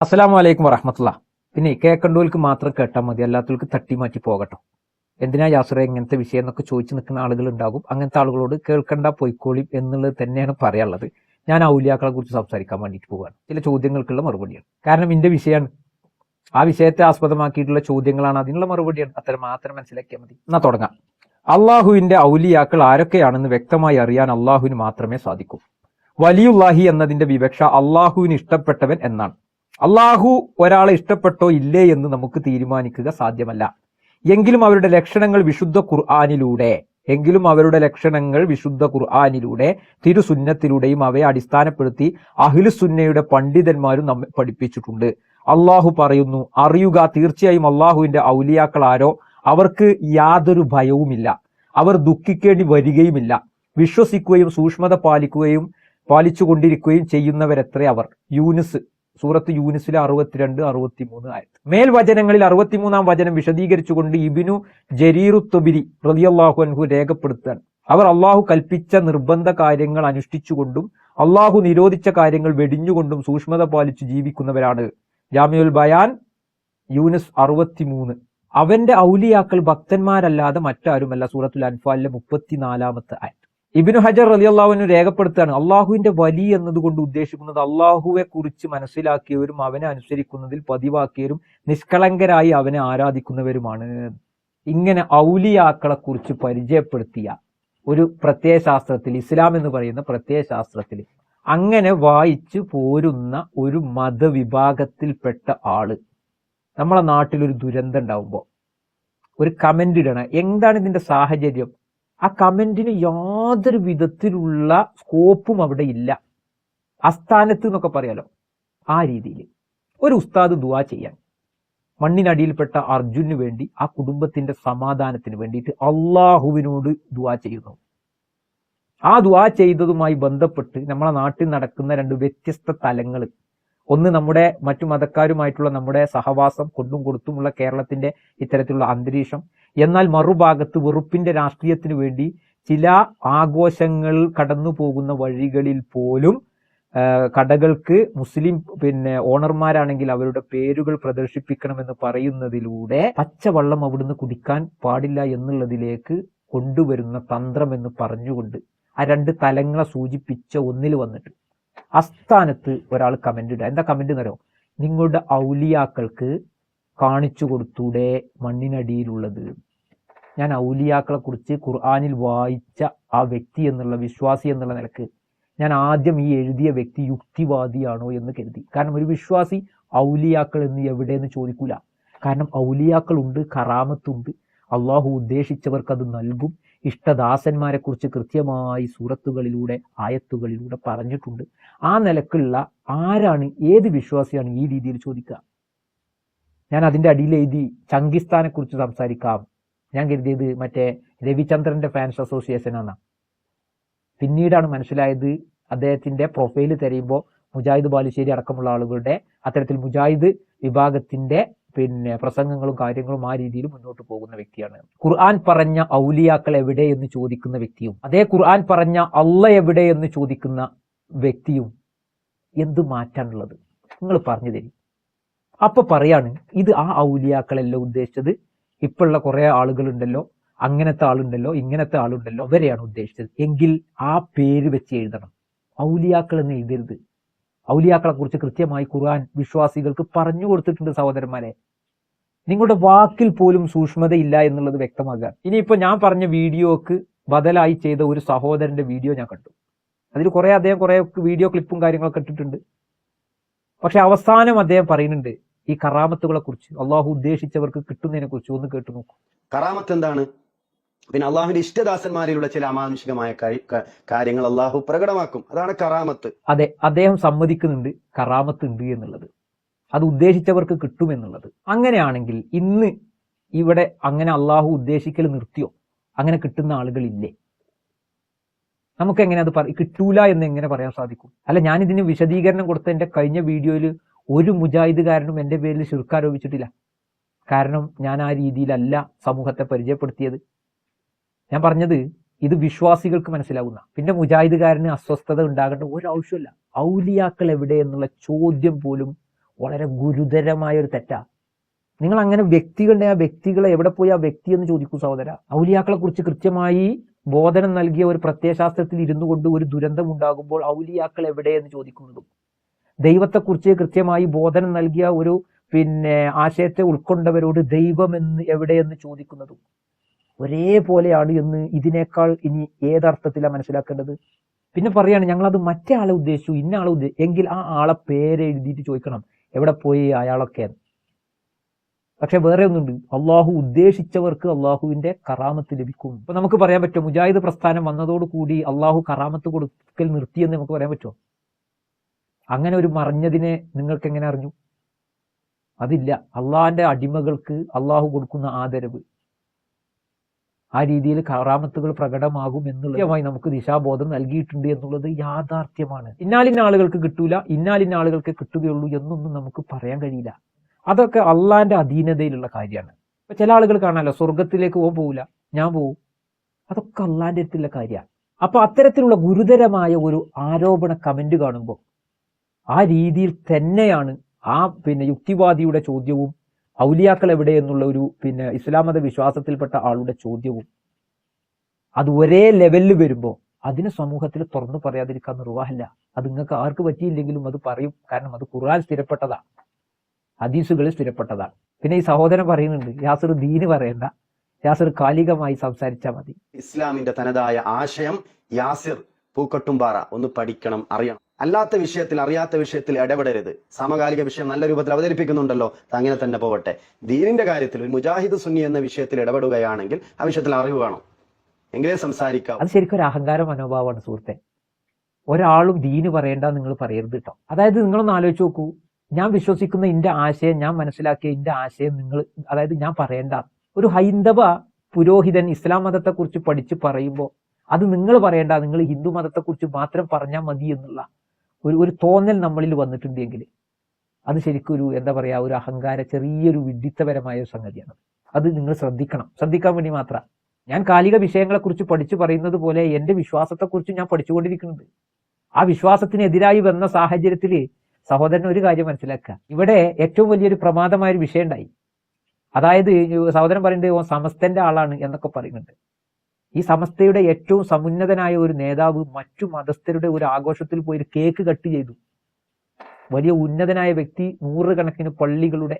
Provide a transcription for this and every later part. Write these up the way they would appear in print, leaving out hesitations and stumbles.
അസ്സലാമു അലൈക്കും വറഹ്മത്തുള്ളാ. പിന്നെ കേൾക്കണ്ടോൽക്ക് മാത്രം കേട്ടാൽ മതി, അല്ലാത്തവർക്ക് തട്ടി മാറ്റി പോകട്ടോ. എന്തിനാ യാസുറ ഇങ്ങനത്തെ വിഷയം എന്നൊക്കെ ചോദിച്ചു നിൽക്കുന്ന ആളുകൾ ഉണ്ടാകും. അങ്ങനത്തെ ആളുകളോട് കേൾക്കണ്ട പൊയ്ക്കോളി എന്നുള്ളത് തന്നെയാണ് പറയാനുള്ളത്. ഞാൻ ഔലിയാക്കളെ കുറിച്ച് സംസാരിക്കാൻ വേണ്ടിയിട്ട് പോവുകയാണ്. ചില ചോദ്യങ്ങൾക്കുള്ള മറുപടിയാണ്. കാരണം എന്റെ വിഷയമാണ്, ആ വിഷയത്തെ ആസ്പദമാക്കിയിട്ടുള്ള ചോദ്യങ്ങളാണ്, അതിനുള്ള മറുപടിയാണ്. അത്തരം മാത്രം മനസ്സിലാക്കിയാൽ മതി. എന്നാ തുടങ്ങാം. അള്ളാഹുവിന്റെ ഔലിയാക്കൾ ആരൊക്കെയാണെന്ന് വ്യക്തമായി അറിയാൻ അള്ളാഹുവിന് മാത്രമേ സാധിക്കൂ. വലിയുല്ലാഹി എന്നതിന്റെ വിവക്ഷ അള്ളാഹുവിന് ഇഷ്ടപ്പെട്ടവൻ എന്നാണ്. അള്ളാഹു ഒരാളെ ഇഷ്ടപ്പെട്ടോ ഇല്ലേ എന്ന് നമുക്ക് തീരുമാനിക്കുക സാധ്യമല്ല. എങ്കിലും അവരുടെ ലക്ഷണങ്ങൾ വിശുദ്ധ ഖുർആനിലൂടെ തിരുസുന്നത്തിലൂടെയും അവയെ അടിസ്ഥാനപ്പെടുത്തി അഹ്ലുസുന്നയുടെ പണ്ഡിതന്മാരും നമ്മെ പഠിപ്പിച്ചിട്ടുണ്ട്. അള്ളാഹു പറയുന്നു, അറിയുക, തീർച്ചയായും അള്ളാഹുവിന്റെ ഔലിയാക്കൾ ആരോ അവർക്ക് യാതൊരു ഭയവുമില്ല, അവർ ദുഃഖിക്കേണ്ടി വരികയുമില്ല, വിശ്വസിക്കുകയും സൂക്ഷ്മത പാലിച്ചുകൊണ്ടിരിക്കുകയും ചെയ്യുന്നവരെത്ര അവർ. യൂനുസ്, സൂറത്ത് യൂനുസിലെ 62-63 ആയത്ത്. മേൽവചനങ്ങളിൽ 63-ാം വചനം വിശദീകരിച്ചുകൊണ്ട് ഇബ്നു ജരീറുത്തുബിരി റളിയല്ലാഹു അൻഹു രേഖപ്പെടുത്തുകയാണ്, അവർ അള്ളാഹു കൽപ്പിച്ച നിർബന്ധ കാര്യങ്ങൾ അനുഷ്ഠിച്ചുകൊണ്ടും അള്ളാഹു നിരോധിച്ച കാര്യങ്ങൾ വെടിഞ്ഞുകൊണ്ടും സൂക്ഷ്മത പാലിച്ചു ജീവിക്കുന്നവരാണ്. ജാമിഉൽ ബയാൻ യൂനുസ് 63. അവന്റെ ഔലിയാക്കൾ ഭക്തന്മാരല്ലാതെ മറ്റാരുമല്ല. സൂറത്തുൽ അൻഫാലിലെ 34-ാമത്തെ ആയത്ത്. ഇബ്നു ഹജർ റളിയല്ലാഹു അൻഹു രേഖപ്പെടുത്തുകയാണ്, അള്ളാഹുവിന്റെ വലി എന്നതുകൊണ്ട് ഉദ്ദേശിക്കുന്നത് അള്ളാഹുവെ കുറിച്ച് മനസ്സിലാക്കിയവരും അവനെ അനുസരിക്കുന്നതിൽ പതിവാക്കിയവരും നിഷ്കളങ്കരായി അവനെ ആരാധിക്കുന്നവരുമാണ്. ഇങ്ങനെ ഔലിയാക്കളെ കുറിച്ച് പരിചയപ്പെടുത്തിയ ഒരു പ്രത്യയശാസ്ത്രത്തിൽ, ഇസ്ലാം എന്ന് പറയുന്ന പ്രത്യയശാസ്ത്രത്തിൽ അങ്ങനെ വായിച്ചു പോരുന്ന ഒരു മതവിഭാഗത്തിൽപ്പെട്ട ആള് നമ്മളെ നാട്ടിലൊരു ദുരന്തം ഉണ്ടാവുമ്പോൾ ഒരു കമന്റ് ഇടണം. എന്താണ് ഇതിന്റെ സാഹചര്യം? ആ കമന്റിന് യാതൊരു വിധത്തിലുള്ള സ്കോപ്പും അവിടെ ഇല്ല. അസ്ഥാനത്ത് എന്നൊക്കെ പറയാലോ, ആ രീതിയിൽ ഒരു ഉസ്താദ് ദുആ ചെയ്യാൻ മണ്ണിനടിയിൽപ്പെട്ട അർജുനു വേണ്ടി, ആ കുടുംബത്തിന്റെ സമാധാനത്തിന് വേണ്ടിയിട്ട് അള്ളാഹുവിനോട് ദുആ ചെയ്യുന്നു. ആ ദുആ ചെയ്തതുമായി ബന്ധപ്പെട്ട് നമ്മളെ നാട്ടിൽ നടക്കുന്ന രണ്ട് വ്യത്യസ്ത തലങ്ങൾ, ഒന്ന് നമ്മുടെ മറ്റു മതക്കാരുമായിട്ടുള്ള നമ്മുടെ സഹവാസം കൊണ്ടും കൊടുത്തുമുള്ള കേരളത്തിന്റെ ഇത്തരത്തിലുള്ള അന്തരീക്ഷം, എന്നാൽ മറുഭാഗത്ത് വെറുപ്പിന്റെ രാഷ്ട്രീയത്തിന് വേണ്ടി ചില ആഘോഷങ്ങൾ കടന്നു പോകുന്ന വഴികളിൽ പോലും കടകൾക്ക് മുസ്ലിം ഓണർമാരാണെങ്കിൽ അവരുടെ പേരുകൾ പ്രദർശിപ്പിക്കണമെന്ന് പറയുന്നതിലൂടെ പച്ചവെള്ളം അവിടുന്ന് കുടിക്കാൻ പാടില്ല എന്നുള്ളതിലേക്ക് കൊണ്ടുവരുന്ന തന്ത്രം എന്ന് പറഞ്ഞുകൊണ്ട് ആ രണ്ട് തലങ്ങളെ സൂചിപ്പിച്ച ഒന്നിൽ വന്നിട്ട് അസ്ഥാനത്ത് ഒരാൾ കമന്റ് ഇടുക. എന്താ കമന്റ് എന്നറിയോ? നിങ്ങളുടെ ഔലിയാക്കൾക്ക് കാണിച്ചു കൊടുത്തൂടെ മണ്ണിനടിയിലുള്ളത്. ഞാൻ ഔലിയാക്കളെ കുറിച്ച് ഖുർആനിൽ വായിച്ച ആ വ്യക്തി എന്നുള്ള, വിശ്വാസി എന്നുള്ള നിലക്ക് ഞാൻ ആദ്യം ഈ എഴുതിയ വ്യക്തി യുക്തിവാദിയാണോ എന്ന് കരുതി. കാരണം ഒരു വിശ്വാസി ഔലിയാക്കൾ എന്ന് എവിടെയെന്ന് ചോദിക്കൂല. കാരണം ഔലിയാക്കളുണ്ട്, കറാമത്തുണ്ട്, അള്ളാഹു ഉദ്ദേശിച്ചവർക്ക് അത് നൽകും. ഇഷ്ടദാസന്മാരെ കുറിച്ച് കൃത്യമായി സൂറത്തുകളിലൂടെ ആയത്തുകളിലൂടെ പറഞ്ഞിട്ടുണ്ട്. ആ നിലക്കുള്ള ആരാണ്, ഏത് വിശ്വാസിയാണ് ഈ രീതിയിൽ ചോദിക്കുക? ഞാൻ അതിന്റെ അടിയിൽ എഴുതി ചങ്കിസ്ഥാനെ കുറിച്ച് സംസാരിക്കാം. ഞാൻ കരുതിയത് മറ്റേ രവിചന്ദ്രന്റെ ഫാൻസ് അസോസിയേഷൻ ആണ്. പിന്നീടാണ് മനസ്സിലായത് അദ്ദേഹത്തിന്റെ പ്രൊഫൈല് തിരയുമ്പോൾ മുജാഹിദ് ബാലുശ്ശേരി അടക്കമുള്ള ആളുകളുടെ അത്തരത്തിൽ മുജാഹിദ് വിഭാഗത്തിന്റെ പ്രസംഗങ്ങളും കാര്യങ്ങളും ആ രീതിയിൽ മുന്നോട്ട് പോകുന്ന വ്യക്തിയാണ്. ഖുർആൻ പറഞ്ഞ ഔലിയാക്കൾ എവിടെ എന്ന് ചോദിക്കുന്ന വ്യക്തിയും അതേ ഖുർആൻ പറഞ്ഞ അള്ള എവിടെ എന്ന് ചോദിക്കുന്ന വ്യക്തിയും എന്ത് മാറ്റാനുള്ളത്? നിങ്ങൾ പറഞ്ഞു തരും. അപ്പൊ പറയാണ്, ഇത് ആ ഔലിയാക്കളല്ല ഉദ്ദേശിച്ചത്, ഇപ്പോഴുള്ള കുറെ ആളുകളുണ്ടല്ലോ, അങ്ങനത്തെ ആളുണ്ടല്ലോ, ഇങ്ങനത്തെ ആളുണ്ടല്ലോ, അവരെയാണ് ഉദ്ദേശിച്ചത്. എങ്കിൽ ആ പേര് വെച്ച് എഴുതണം, ഔലിയാക്കൾ എന്ന് എഴുതരുത്. ഔലിയാക്കളെ കുറിച്ച് കൃത്യമായി ഖുർആൻ വിശ്വാസികൾക്ക് പറഞ്ഞു കൊടുത്തിട്ടുണ്ട്. സഹോദരന്മാരെ, നിങ്ങളുടെ വാക്കിൽ പോലും സൂക്ഷ്മതയില്ല എന്നുള്ളത് വ്യക്തമാക്കുക. ഇനിയിപ്പോ ഞാൻ പറഞ്ഞ വീഡിയോക്ക് ബദലായി ചെയ്ത ഒരു സഹോദരന്റെ വീഡിയോ ഞാൻ കണ്ടു. അതിൽ അദ്ദേഹം കുറെ വീഡിയോ ക്ലിപ്പും കാര്യങ്ങളൊക്കെ ഇട്ടിട്ടുണ്ട്. പക്ഷെ അവസാനം അദ്ദേഹം പറയുന്നുണ്ട് ഈ കറാമത്തുകളെ കുറിച്ച്, അള്ളാഹു ഉദ്ദേശിച്ചവർക്ക് കിട്ടുന്നതിനെ കുറിച്ച്. ഒന്ന് കേട്ടു നോക്കൂ. കറാമത്ത് എന്താണ്? പിന്നെ അള്ളാഹുവിന്റെ ഇഷ്ടദാസന്മാരിലുള്ള ചില അമാനുഷികമായ കാര്യങ്ങൾ അള്ളാഹു പ്രകടമാക്കും, അതാണ് കറാമത്ത്. അതെ, അദ്ദേഹം സമ്മതിക്കുന്നുണ്ട് കറാമത്ത് ഉണ്ട് എന്നുള്ളത്, അത് ഉദ്ദേശിച്ചവർക്ക് കിട്ടുമെന്നുള്ളത്. അങ്ങനെയാണെങ്കിൽ ഇന്ന് ഇവിടെ അങ്ങനെ അള്ളാഹു ഉദ്ദേശിക്കൽ നിർത്തിയോ? അങ്ങനെ കിട്ടുന്ന ആളുകളില്ലേ? നമുക്ക് എങ്ങനെ അത് കിട്ടൂല എന്ന് എങ്ങനെ പറയാൻ സാധിക്കും? അല്ല, ഞാനിതിന് വിശദീകരണം കൊടുത്ത എന്റെ കഴിഞ്ഞ വീഡിയോയിൽ ഒരു മുജാഹിദുകാരനും എന്റെ പേരിൽ ശിർക്ക് ആരോപിച്ചിട്ടില്ല. കാരണം ഞാൻ ആ രീതിയിലല്ല സമൂഹത്തെ പരിചയപ്പെടുത്തിയത്. ഞാൻ പറഞ്ഞത് ഇത് വിശ്വാസികൾക്ക് മനസ്സിലാകുന്ന, പിന്നെ മുജാഹിദുകാരന് അസ്വസ്ഥത ഉണ്ടാകേണ്ട ഒരാവശ്യമില്ല. ഔലിയാക്കൾ എവിടെ എന്നുള്ള ചോദ്യം പോലും വളരെ ഗുരുതരമായ ഒരു തെറ്റാ. നിങ്ങൾ അങ്ങനെ വ്യക്തികളുടെ ആ വ്യക്തികളെ എവിടെ പോയി ആ വ്യക്തി എന്ന് ചോദിക്കൂ സഹോദര. ഔലിയാക്കളെ കുറിച്ച് കൃത്യമായി ബോധനം നൽകിയ ഒരു പ്രത്യയശാസ്ത്രത്തിൽ ഇരുന്നു കൊണ്ട് ഒരു ദുരന്തം ഉണ്ടാകുമ്പോൾ ഔലിയാക്കൾ എവിടെ എന്ന് ചോദിക്കുന്നതും, ദൈവത്തെക്കുറിച്ച് കൃത്യമായി ബോധനം നൽകിയ ഒരു ആശയത്തെ ഉൾക്കൊണ്ടവരോട് ദൈവം എന്ന് എവിടെയെന്ന് ചോദിക്കുന്നതും ഒരേപോലെയാണ് എന്ന് ഇതിനേക്കാൾ ഇനി ഏതർത്ഥത്തിലാണ് മനസ്സിലാക്കേണ്ടത്? പിന്നെ പറയാണ് ഞങ്ങളത് മറ്റേ ആളെ ഉദ്ദേശിച്ചു, ഇന്ന ആളെ എങ്കിൽ ആ ആളെ പേര് എഴുതിയിട്ട് ചോദിക്കണം എവിടെ പോയി അയാളൊക്കെ. പക്ഷെ വേറെ ഒന്നുണ്ട്, അള്ളാഹു ഉദ്ദേശിച്ചവർക്ക് അള്ളാഹുവിന്റെ കറാമത്ത് ലഭിക്കും. ഇപ്പൊ നമുക്ക് പറയാൻ പറ്റുമോ മുജാഹിദ് പ്രസ്ഥാനം വന്നതോടുകൂടി അള്ളാഹു കറാമത്ത് കൊടുക്കൽ നിർത്തിയെന്ന് നമുക്ക് പറയാൻ പറ്റുമോ? അങ്ങനെ ഒരു മറിഞ്ഞതിനെ നിങ്ങൾക്ക് എങ്ങനെ അറിഞ്ഞു? അതില്ല. അള്ളാഹിന്റെ അടിമകൾക്ക് അള്ളാഹു കൊടുക്കുന്ന ആദരവ് ആ രീതിയിൽ കറാമത്തുകൾ പ്രകടമാകും എന്നുള്ളതുമായി നമുക്ക് ദിശാബോധം നൽകിയിട്ടുണ്ട് എന്നുള്ളത് യാഥാർത്ഥ്യമാണ്. ഇന്നാലിന്ന ആളുകൾക്ക് കിട്ടൂല, ഇന്നാലിന്ന ആളുകൾക്ക് കിട്ടുകയുള്ളൂ എന്നൊന്നും നമുക്ക് പറയാൻ കഴിയില്ല. അതൊക്കെ അള്ളാന്റെ അധീനതയിലുള്ള കാര്യമാണ്. ഇപ്പൊ ചില ആളുകൾ കാണാമല്ലോ, സ്വർഗത്തിലേക്ക് പോവില്ല, ഞാൻ പോവും. അതൊക്കെ അള്ളാന്റെ അടുത്തുള്ള കാര്യമാണ്. അപ്പൊ അത്തരത്തിലുള്ള ഗുരുതരമായ ഒരു ആരോപണ കമന്റ് കാണുമ്പോൾ ആ രീതിയിൽ തന്നെയാണ് ആ യുക്തിവാദിയുടെ ചോദ്യവും ഔലിയാക്കൾ എവിടെ എന്നുള്ള ഒരു ഇസ്ലാം മത വിശ്വാസത്തിൽപ്പെട്ട ആളുടെ ചോദ്യവും അത് ഒരേ ലെവലിൽ വരുമ്പോൾ അതിന് സമൂഹത്തിൽ തുറന്നു പറയാതിരിക്കാൻ നിർവാഹമില്ല. അത് നിങ്ങൾക്ക് ആർക്ക് പറ്റിയില്ലെങ്കിലും അത് പറയും. കാരണം അത് ഖുർആൻ സ്ഥിരപ്പെട്ടതാണ്, ഹദീസുകളിൽ സ്ഥിരപ്പെട്ടതാണ്. പിന്നെ ഈ സഹോദരൻ പറയുന്നുണ്ട്, യാസിർ ദീന് പറയണ്ട, യാസിർ കാലികമായി സംസാരിച്ചാൽ മതി. ഇസ്ലാമിന്റെ തനതായ ആശയം യാസിർ പൂക്കട്ടുംപാറ ഒന്ന് പഠിക്കണം, അറിയണം. അല്ലാത്ത വിഷയത്തിൽ, അറിയാത്ത വിഷയത്തിൽ ഇടപെടരുത്. സമകാലിക വിഷയം നല്ല രൂപത്തിൽ അവതരിപ്പിക്കുന്നുണ്ടല്ലോ, അങ്ങനെ തന്നെ പോവട്ടെ. ദീനിന്റെ കാര്യത്തിൽ ഒരു മുജാഹിദ് സുന്നി എന്ന വിഷയത്തിൽ ഇടപെടുകയാണെങ്കിൽ ആ വിഷയത്തിൽ അറിവ് വേണം, എങ്കിലേ സംസാരിക്കാം. അത് ശരിക്കും ഒരു അഹങ്കാര മനോഭാവമാണ് സുഹൃത്തെ. ഒരാളും ദീന് പറയേണ്ട നിങ്ങൾ പറയരുത് കേട്ടോ. അതായത് നിങ്ങളൊന്ന് ആലോചിച്ച് നോക്കൂ, ഞാൻ വിശ്വസിക്കുന്ന എന്റെ ആശയം, ഞാൻ മനസ്സിലാക്കിയ എന്റെ ആശയം നിങ്ങൾ, അതായത് ഞാൻ പറയേണ്ട. ഒരു ഹൈന്ദവ പുരോഹിതൻ ഇസ്ലാം മതത്തെക്കുറിച്ച് പഠിച്ച് പറയുമ്പോൾ അത് നിങ്ങൾ പറയേണ്ട, നിങ്ങൾ ഹിന്ദു മതത്തെക്കുറിച്ച് മാത്രം പറഞ്ഞാൽ മതി എന്നുള്ള ഒരു തോന്നൽ നമ്മളിൽ വന്നിട്ടുണ്ടെങ്കിൽ അത് ശരിക്കും ഒരു ഒരു അഹങ്കാര, ചെറിയൊരു വിഡിത്തപരമായ ഒരു സംഗതിയാണ്. അത് നിങ്ങൾ ശ്രദ്ധിക്കാൻ വേണ്ടി മാത്രം. ഞാൻ കാലിക വിഷയങ്ങളെ കുറിച്ച് പഠിച്ചു പറയുന്നത് പോലെ എന്റെ വിശ്വാസത്തെക്കുറിച്ച് ഞാൻ പഠിച്ചുകൊണ്ടിരിക്കുന്നുണ്ട്. ആ വിശ്വാസത്തിനെതിരായി വന്ന സാഹചര്യത്തിൽ സഹോദരൻ ഒരു കാര്യം മനസ്സിലാക്കുക, ഇവിടെ ഏറ്റവും വലിയൊരു പ്രമാദമായ ഒരു വിഷയം ഉണ്ടായി. അതായത് സഹോദരൻ പറയുന്നത് സമസ്തന്റെ ആളാണ് എന്നൊക്കെ പറയുന്നുണ്ട്. ഈ സമസ്തയുടെ ഏറ്റവും സമുന്നതനായ ഒരു നേതാവ് മറ്റു മതസ്ഥരുടെ ഒരു ആഘോഷത്തിൽ പോയി ഒരു കേക്ക് കട്ട് ചെയ്തു. വലിയ ഉന്നതനായ വ്യക്തി, നൂറുകണക്കിന് പള്ളികളുടെ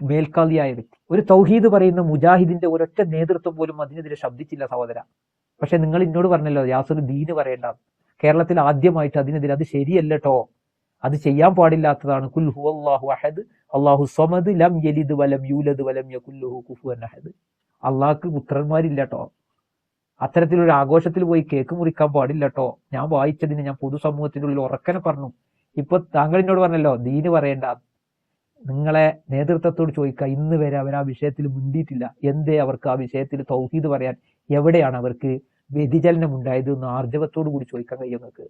മേൽക്കാളിയായ വ്യക്തി, ഒരു തൗഹീദ് പറയുന്ന മുജാഹിദിന്റെ ഒരൊറ്റ നേതൃത്വം പോലും അതിനെതിരെ ശബ്ദിച്ചില്ല സഹോദര. പക്ഷെ നിങ്ങൾ എന്നോട് പറഞ്ഞല്ലോ യാസർ ദീന് പറയേണ്ട, കേരളത്തിൽ ആദ്യമായിട്ട് അതിനെതിരെ, അത് ശരിയല്ല കേട്ടോ, അത് ചെയ്യാൻ പാടില്ലാത്തതാണ്. കുൽ ഹുവല്ലാഹു അഹദ് അല്ലാഹു സമദ് ലം യലിദ് വലം യൂലദ് വലം യകുൽ ലഹു കുഫുവൻ അഹദ്. അള്ളാഹ്ക്ക് പുത്രന്മാരില്ല കേട്ടോ, അത്തരത്തിലൊരു ആഘോഷത്തിൽ പോയി കേക്ക് മുറിക്കാൻ പാടില്ല കേട്ടോ. ഞാൻ വായിച്ചതിന് ഞാൻ പൊതുസമൂഹത്തിന്റെ ഉള്ളിൽ ഉറക്കനെ പറഞ്ഞു. ഇപ്പൊ താങ്കൾ എന്നോട് പറഞ്ഞല്ലോ ദീന് പറയേണ്ട. നിങ്ങളെ നേതൃത്വത്തോട് ചോദിക്കുക, ഇന്ന് വരെ അവർ ആ വിഷയത്തിൽ മുണ്ടിയിട്ടില്ല. എന്തേ അവർക്ക് ആ വിഷയത്തിൽ തൗഹീദ് പറയാൻ എവിടെയാണ് അവർക്ക് വ്യതിചലനം ഉണ്ടായത് എന്ന് ആർജവത്തോടു കൂടി ചോദിക്കാൻ കഴിയും നിങ്ങൾക്ക്.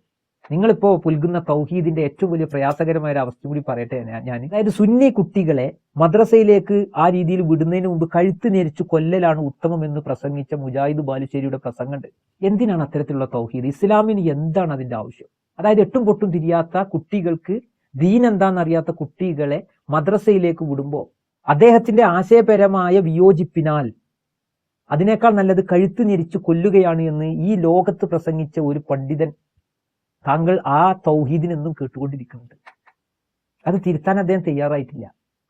നിങ്ങളിപ്പോ പുൽകുന്ന തൗഹീദിന്റെ ഏറ്റവും വലിയ പ്രയാസകരമായ ഒരു അവസ്ഥ കൂടി പറയട്ടെ ഞാൻ. അതായത് സുന്നി കുട്ടികളെ മദ്രസയിലേക്ക് ആ രീതിയിൽ വിടുന്നതിന് മുമ്പ് കഴുത്ത് ഞെരിച്ചു കൊല്ലലാണ് ഉത്തമമെന്ന് പ്രസംഗിച്ച മുജാഹിദ് ബാലുശ്ശേരിയുടെ പ്രസംഗമുണ്ട്. എന്തിനാണ് അത്തരത്തിലുള്ള തൗഹീദ്? ഇസ്ലാമിന് എന്താണ് അതിന്റെ ആവശ്യം? അതായത് എട്ടും പൊട്ടും തിരിയാത്ത കുട്ടികൾക്ക്, ദീൻ എന്താണെന്നറിയാത്ത കുട്ടികളെ മദ്രസയിലേക്ക് വിടുമ്പോൾ അദ്ദേഹത്തിന്റെ ആശയപരമായ വിയോജിപ്പിനാൽ അതിനേക്കാൾ നല്ലത് കഴുത്ത് ഞെരിച്ചു കൊല്ലുകയാണ് എന്ന് ഈ ലോകത്ത് പ്രസംഗിച്ച ഒരു പണ്ഡിതൻ താങ്കൾ ആ തൗഹീദിനെന്നും കേട്ടുകൊണ്ടിരിക്കുന്നുണ്ട്. അത് തിരുത്താൻ അദ്ദേഹം തയ്യാറായിട്ടില്ല.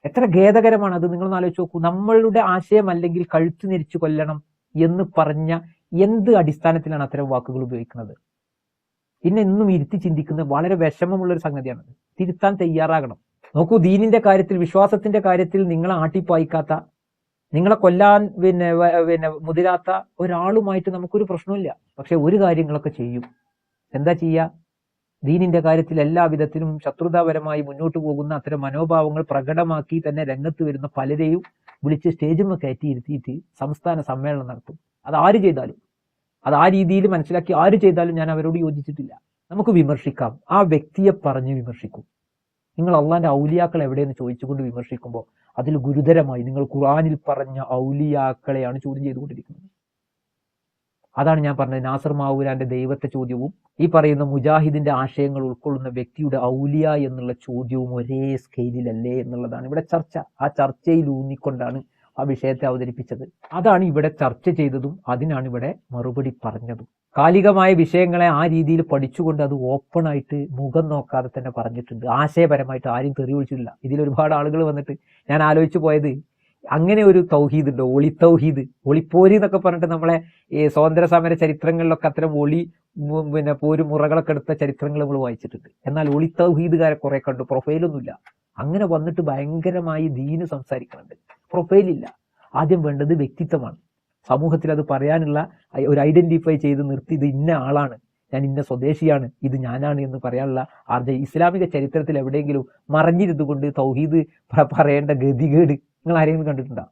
എത്ര ഖേദകരമാണ് അത്. നിങ്ങളൊന്ന് ആലോചിച്ച് നോക്കൂ. നമ്മളുടെ ആശയം അല്ലെങ്കിൽ കഴുത്ത് ഞെരിച്ചു കൊല്ലണം എന്ന് പറഞ്ഞ എന്ത് അടിസ്ഥാനത്തിലാണ് അത്തരം വാക്കുകൾ ഉപയോഗിക്കുന്നത്? പിന്നെ എന്നും ഇരുത്തി ചിന്തിക്കുന്ന വളരെ വിഷമമുള്ള ഒരു സംഗതിയാണത്. തിരുത്താൻ തയ്യാറാകണം. നോക്കൂ, ദീനിന്റെ കാര്യത്തിൽ, വിശ്വാസത്തിന്റെ കാര്യത്തിൽ നിങ്ങളെ ആട്ടിപ്പായിക്കാത്ത, നിങ്ങളെ കൊല്ലാൻ മുതിരാത്ത ഒരാളുമായിട്ട് നമുക്കൊരു പ്രശ്നമില്ല. പക്ഷെ ഒരു കാര്യങ്ങളൊക്കെ ചെയ്യും. എന്താ ചെയ്യുക? ദീനിന്റെ കാര്യത്തിൽ എല്ലാ വിധത്തിലും ശത്രുതാപരമായി മുന്നോട്ട് പോകുന്ന അത്തരം മനോഭാവങ്ങൾ പ്രകടമാക്കി തന്നെ രംഗത്ത് വരുന്ന പലരെയും വിളിച്ച് സ്റ്റേജിൽ കയറ്റി ഇരുത്തിയിട്ട് സംസ്ഥാന സമ്മേളനം നടത്തും. അത് ആര് ചെയ്താലും, അത് ആ രീതിയിൽ മനസ്സിലാക്കി ആര് ചെയ്താലും ഞാൻ അവരോട് യോജിച്ചിട്ടില്ല. നമുക്ക് വിമർശിക്കാം, ആ വ്യക്തിയെ പറഞ്ഞ് വിമർശിക്കും. നിങ്ങൾ അള്ളാന്റെ ഔലിയാക്കൾ എവിടെയെന്ന് ചോദിച്ചുകൊണ്ട് വിമർശിക്കുമ്പോൾ അതിൽ ഗുരുതരമായി നിങ്ങൾ ഖുർആനിൽ പറഞ്ഞ ഔലിയാക്കളെയാണ് ചോദ്യം ചെയ്തുകൊണ്ടിരിക്കുന്നത്. അതാണ് ഞാൻ പറഞ്ഞത്, നാസർ മാവൂരാന്റെ ദൈവത്തെ ചോദ്യവും ഈ പറയുന്ന മുജാഹിദിന്റെ ആശയങ്ങൾ ഉൾക്കൊള്ളുന്ന വ്യക്തിയുടെ ഔലിയ എന്നുള്ള ചോദ്യവും ഒരേ സ്കെയിലിലല്ലേ എന്നുള്ളതാണ് ഇവിടെ ചർച്ച. ആ ചർച്ചയിൽ ഊന്നിക്കൊണ്ടാണ് ആ വിഷയത്തെ അവതരിപ്പിച്ചത്. അതാണ് ഇവിടെ ചർച്ച ചെയ്തതും അതിനാണ് ഇവിടെ മറുപടി പറഞ്ഞതും. കാലികമായ വിഷയങ്ങളെ ആ രീതിയിൽ പഠിച്ചുകൊണ്ട് അത് ഓപ്പൺ ആയിട്ട് മുഖം നോക്കാതെ തന്നെ പറഞ്ഞിട്ടുണ്ട്. ആശയപരമായിട്ട് ആരും തെറി വിളിച്ചിട്ടില്ല. ഇതിൽ ഒരുപാട് ആളുകൾ വന്നിട്ട് ഞാൻ ആലോചിച്ചു പോയത്, അങ്ങനെ ഒരു തൗഹീദ് ഉണ്ടോ? ഒളി തൗഹീദ്, ഒളിപ്പോരി എന്നൊക്കെ പറഞ്ഞിട്ട് നമ്മളെ ഈ സ്വാതന്ത്ര്യ സമര ചരിത്രങ്ങളിലൊക്കെ അത്തരം പിന്നെ പോര് മുറകളൊക്കെ എടുത്ത ചരിത്രങ്ങൾ നമ്മൾ വായിച്ചിട്ടുണ്ട്. എന്നാൽ ഒളി തൗഹീദുകാരെ കുറെ കണ്ടു, പ്രൊഫൈലൊന്നുമില്ല. അങ്ങനെ വന്നിട്ട് ഭയങ്കരമായി ദീന് സംസാരിക്കുന്നുണ്ട്, പ്രൊഫൈലില്ല. ആദ്യം വേണ്ടത് വ്യക്തിത്വമാണ്. സമൂഹത്തിൽ അത് പറയാനുള്ള ഒരു ഐഡന്റിഫൈ ചെയ്ത് നിർത്തി, ഇത് ഇന്ന ആളാണ്, ഞാൻ ഇന്ന സ്വദേശിയാണ്, ഇത് ഞാനാണ് എന്ന് പറയാനുള്ള ഇസ്ലാമിക ചരിത്രത്തിൽ എവിടെയെങ്കിലും മറഞ്ഞിരുന്നുകൊണ്ട് തൗഹീദ് പറയേണ്ട ഗതികേട് നിങ്ങൾ ആരെങ്കിലും കണ്ടിട്ടുണ്ടോ?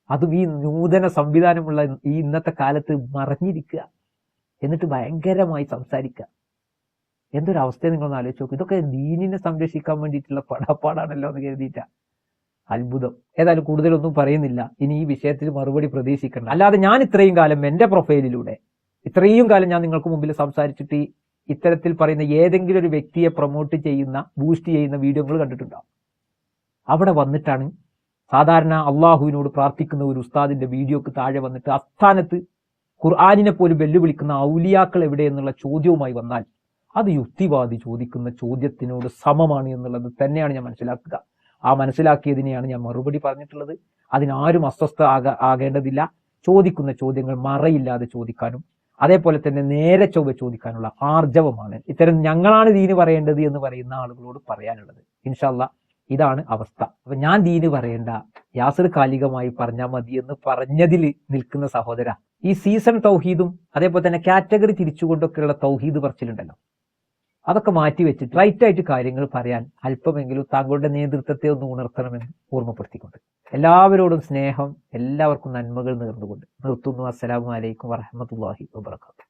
അതും ഈ നൂതന സംവിധാനമുള്ള ഈ ഇന്നത്തെ കാലത്ത് മറഞ്ഞിരിക്കുക, എന്നിട്ട് ഭയങ്കരമായി സംസാരിക്കുക. എന്തൊരവസ്ഥയെ നിങ്ങളൊന്ന് ആലോചിച്ച് നോക്കും. ഇതൊക്കെ ദീനിനെ സംരക്ഷിക്കാൻ വേണ്ടിയിട്ടുള്ള പടപ്പാടാണല്ലോ എന്ന് കരുതിയിട്ട അത്ഭുതം. ഏതായാലും കൂടുതലൊന്നും പറയുന്നില്ല. ഇനി ഈ വിഷയത്തിൽ മറുപടി പ്രതീക്ഷിക്കണം. അല്ലാതെ ഞാൻ ഇത്രയും കാലം എന്റെ പ്രൊഫൈലിലൂടെ ഇത്രയും കാലം ഞാൻ നിങ്ങൾക്ക് മുമ്പിൽ സംസാരിച്ചിട്ട് ഇത്തരത്തിൽ പറയുന്ന ഏതെങ്കിലും ഒരു വ്യക്തിയെ പ്രൊമോട്ട് ചെയ്യുന്ന, ബൂസ്റ്റ് ചെയ്യുന്ന വീഡിയോകൾ കണ്ടിട്ടുണ്ടാവും. അവിടെ വന്നിട്ടാണ് സാധാരണ അള്ളാഹുവിനോട് പ്രാർത്ഥിക്കുന്ന ഒരു ഉസ്താദിന്റെ വീഡിയോക്ക് താഴെ വന്നിട്ട് അസ്ഥാനത്ത് ഖുർആനിനെ പോലും വെല്ലുവിളിക്കുന്ന ഔലിയാക്കൾ എവിടെ എന്നുള്ള ചോദ്യവുമായി വന്നാൽ അത് യുക്തിവാദി ചോദിക്കുന്ന ചോദ്യത്തിനോട് സമമാണ് എന്നുള്ളത് തന്നെയാണ് ഞാൻ മനസ്സിലാക്കുക. ആ മനസ്സിലാക്കിയതിനെയാണ് ഞാൻ മറുപടി പറഞ്ഞിട്ടുള്ളത്. അതിനാരും അസ്വസ്ഥ ആകേണ്ടതില്ല. ചോദിക്കുന്ന ചോദ്യങ്ങൾ മറയില്ലാതെ ചോദിക്കാനും അതേപോലെ തന്നെ നേരെ ചൊവ്വ ചോദിക്കാനുള്ള ആർജവമാണ് ഇത്തരം ഞങ്ങളാണ് ദീന് പറയേണ്ടത് എന്ന് പറയുന്ന ആളുകളോട് പറയാനുള്ളത്. ഇൻഷാ അല്ലാഹ് ഇതാണ് അവസ്ഥ. അപ്പൊ ഞാൻ ദീന് പറയേണ്ട, യാസിർ കാലികമായി പറഞ്ഞാൽ മതി എന്ന് പറഞ്ഞതിൽ നിൽക്കുന്ന സഹോദര, ഈ സീസൺ തൗഹീദും അതേപോലെ തന്നെ കാറ്റഗറി തിരിച്ചുകൊണ്ടൊക്കെയുള്ള തൗഹീദ് പറച്ചിലുണ്ടല്ലോ, അതൊക്കെ മാറ്റി വെച്ചിട്ട് റൈറ്റ് ആയിട്ട് കാര്യങ്ങൾ പറയാൻ അല്പമെങ്കിലും താങ്കളുടെ നേതൃത്വത്തെ ഒന്ന് ഉണർത്തണമെന്ന് ഓർമ്മപ്പെടുത്തിക്കൊണ്ട് എല്ലാവരോടും സ്നേഹം, എല്ലാവർക്കും നന്മകൾ നേർന്നുകൊണ്ട് നിർത്തുന്നു. അസ്സലാമു അലൈക്കും വറഹ്മത്തുള്ളാഹി വബറകാതുഹു.